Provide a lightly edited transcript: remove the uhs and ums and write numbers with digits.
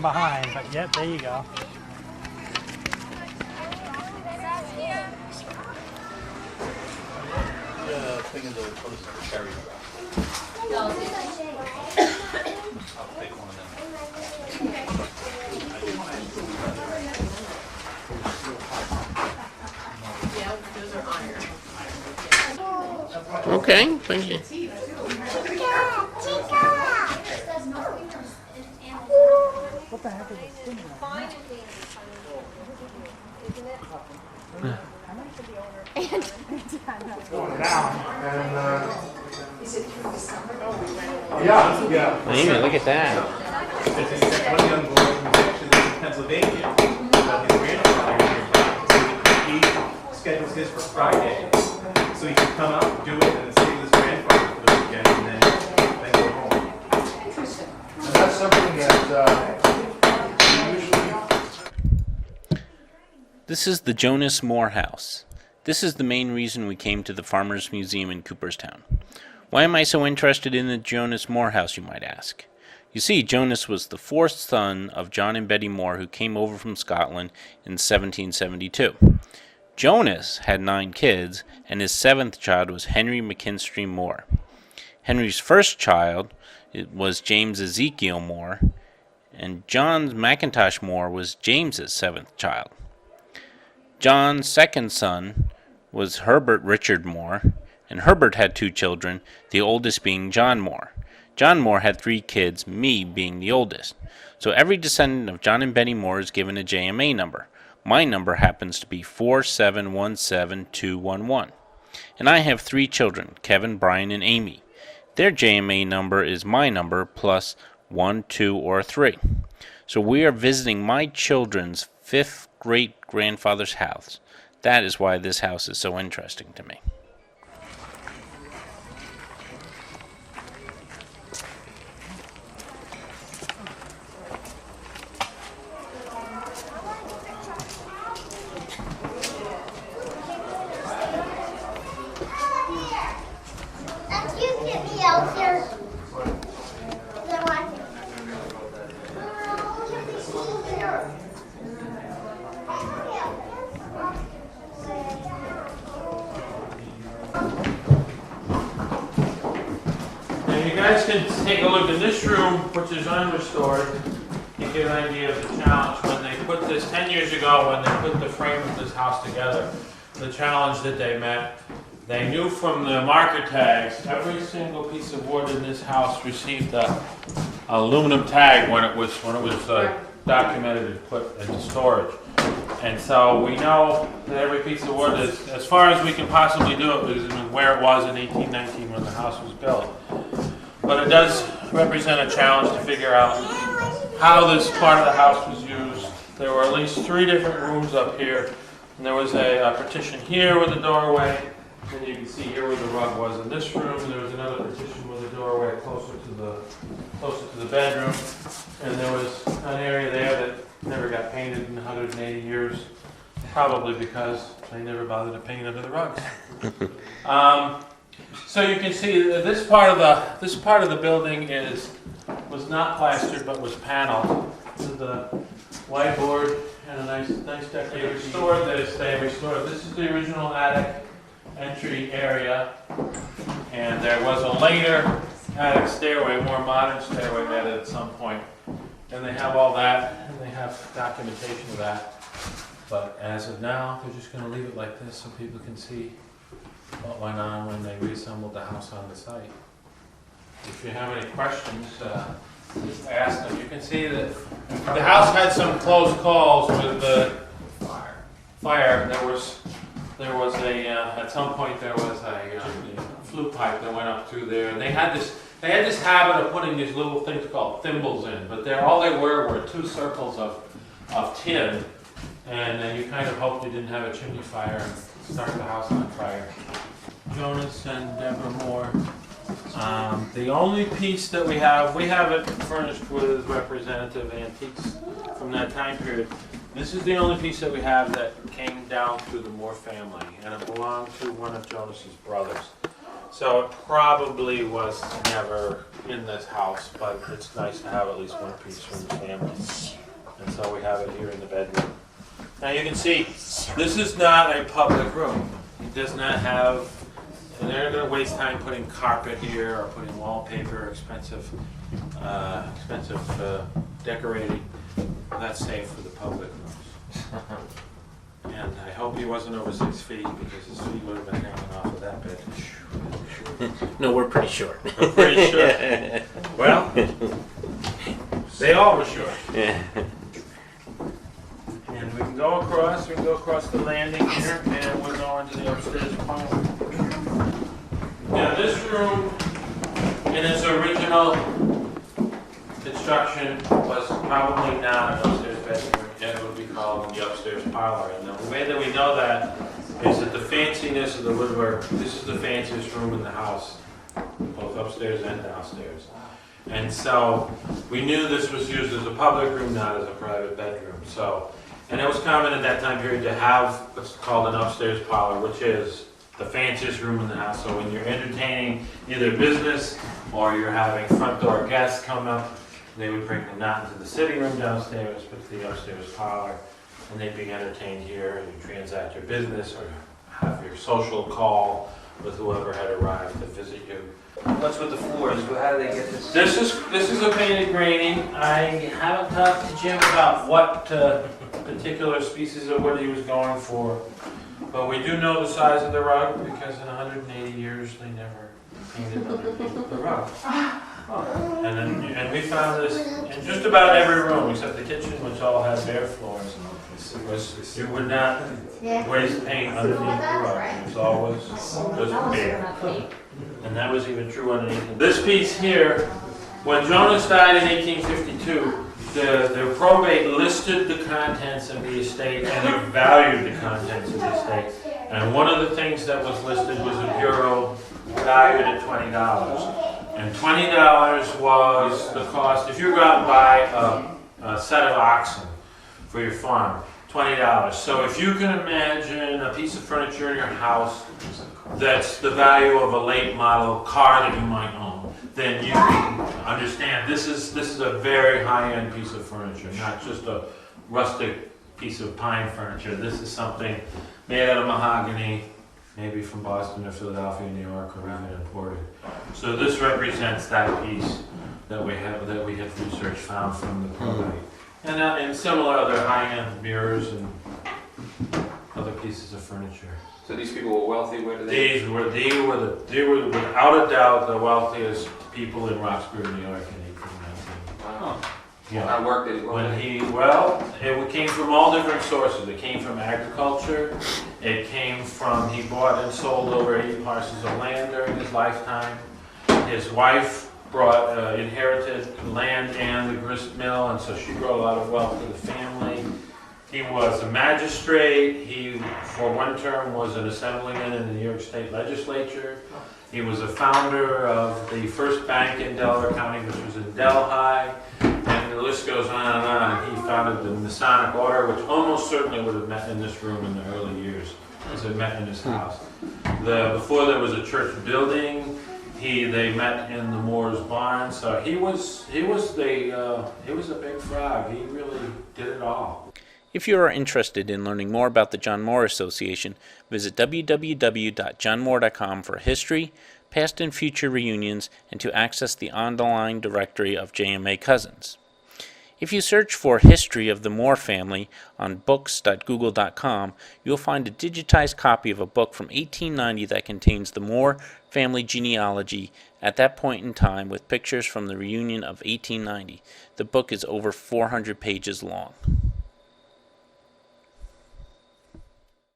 behind, but yep, there you go. Thing is a cherry. I'll take one of them. Okay, thank you. What the heck is this thing? Going down. Yeah. Amy, look at that. One young boy who's actually in Pennsylvania, but his grandfather, he schedules his for Friday, so he can come out, do it, and then stay with his grandfather for the weekend, and then go home. And that's something that we usually... This is the Jonas Moore House. This is the main reason we came to the Farmers Museum in Cooperstown. Why am I so interested in the Jonas Moore House, you might ask? You see, Jonas was the fourth son of John and Betty Moore, who came over from Scotland in 1772. Jonas had 9 kids, and his 7th child was Henry McKinstry Moore. Henry's first child was James Ezekiel Moore, and John McIntosh Moore was James's 7th child. John's second son was Herbert Richard Moore, and Herbert had 2 children, the oldest being John Moore. John Moore had 3 kids, me being the oldest. So every descendant of John and Betty Moore is given a JMA number. My number happens to be 4717211. And I have 3 children, Kevin, Brian, and Amy. Their JMA number is my number plus 1, 2, or 3. So we are visiting my children's 5th great-grandfather's house. That is why this house is so interesting to me. Get me out here. And you guys can take a look in this room, which is unrestored, to get an idea of the challenge. When they put this, 10 years ago, when they put the frame of this house together, the challenge that they met, they knew from the marker tags, every single piece of wood in this house received a aluminum tag when it was documented and put into storage. And so we know that every piece of wood is, as far as we can possibly do it, is where it was in 1819 when the house was built. But it does represent a challenge to figure out how this part of the house was used. There were at least 3 different rooms up here, and there was a partition here with a doorway. And you can see here where the rug was in this room. There was another partition with a doorway closer to the bedroom, and there was an area there that never got painted in 180 years, probably because they never bothered to paint under the rugs. So you can see that this part of the building was not plastered but was paneled. This is the whiteboard and a nice decoration. They restored this. This is the original attic entry area, and there was a later attic stairway, more modern stairway added at some point. And they have all that, and they have documentation of that. But as of now, they're just going to leave it like this so people can see what went on when they reassembled the house on the site. If you have any questions, just ask them. You can see that the house had some close calls with the fire. There was a at some point there was a flue pipe that went up through there, and they had this habit of putting these little things called thimbles in, but all they were 2 circles of tin, and then you kind of hoped you didn't have a chimney fire and start the house on fire. Jonas and Deborah Moore. The only piece that we have it furnished with representative antiques from that time period. This is the only piece that we have that came down through the Moore family, and it belonged to one of Jonas's brothers. So it probably was never in this house, but it's nice to have at least one piece from the family. And so we have it here in the bedroom. Now you can see, this is not a public room. It does not have, and they're going to waste time putting carpet here or putting wallpaper, expensive decorating. That's safe for the public rooms. And I hope he wasn't over 6 feet because his feet would have been hanging off of that bed. No, we're pretty short. I'm pretty sure. Well, they all were short. And we can go across the landing here, and we'll go into the upstairs parlor. Now this room, in its original construction, was probably not an upstairs bedroom. It would be called the upstairs parlor. And the way that we know that is that the fanciness of the woodwork, this is the fanciest room in the house, both upstairs and downstairs. And so we knew this was used as a public room, not as a private bedroom. So, and it was common in that time period to have what's called an upstairs parlor, which is the fanciest room in the house. So when you're entertaining either business or you're having front door guests come up, they would bring them not into the sitting room downstairs, but to the upstairs parlor, and they'd be entertained here, and you transact your business or have your social call with whoever had arrived to visit you. What's with the floors? How do they get this? This is a painted grading. I haven't talked to Jim about what particular species of wood he was going for, but we do know the size of the rug because in 180 years they never painted underneath the rug. And we found this in just about every room except the kitchen, which all has bare floors. You would not waste paint underneath the rug. It was always just bare. And that was even true underneath. This piece here, when Jonas died in 1852, the probate listed the contents of the estate and it valued the contents of the estate. And one of the things that was listed was a bureau valued at $20. And $20 was the cost. If you go out and buy a set of oxen for your farm, $20. So if you can imagine a piece of furniture in your house that's the value of a late model car that you might own, then you can understand this is a very high-end piece of furniture, not just a rustic piece of pine furniture. This is something made out of mahogany, maybe from Boston or Philadelphia, New York, or even imported. So this represents that piece that we had research found from the probate, and similar other high-end mirrors and other pieces of furniture. So these people were wealthy. Where do they? They were without a doubt the wealthiest people in Roxbury, New York, in 1819. Wow. Yeah. How work did It came from all different sources. It came from agriculture. It came from, he bought and sold over 80 parcels of land during his lifetime. His wife inherited land and the grist mill, and so she brought a lot of wealth to the family. He was a magistrate. He, for one term, was an assemblyman in the New York State Legislature. He was a founder of the first bank in Delaware County, which was in Delhi. And the list goes on and on. He founded the Masonic Order, which almost certainly would have met in this room in the early years, as it met in his house. Before there was a church building, they met in the Moore's barn. So he was a big frog. He really did it all. If you are interested in learning more about the John Moore Association, visit www.johnmoore.com for history, past and future reunions, and to access the online directory of JMA Cousins. If you search for History of the Moore Family on books.google.com, you'll find a digitized copy of a book from 1890 that contains the Moore family genealogy at that point in time with pictures from the reunion of 1890. The book is over 400 pages long.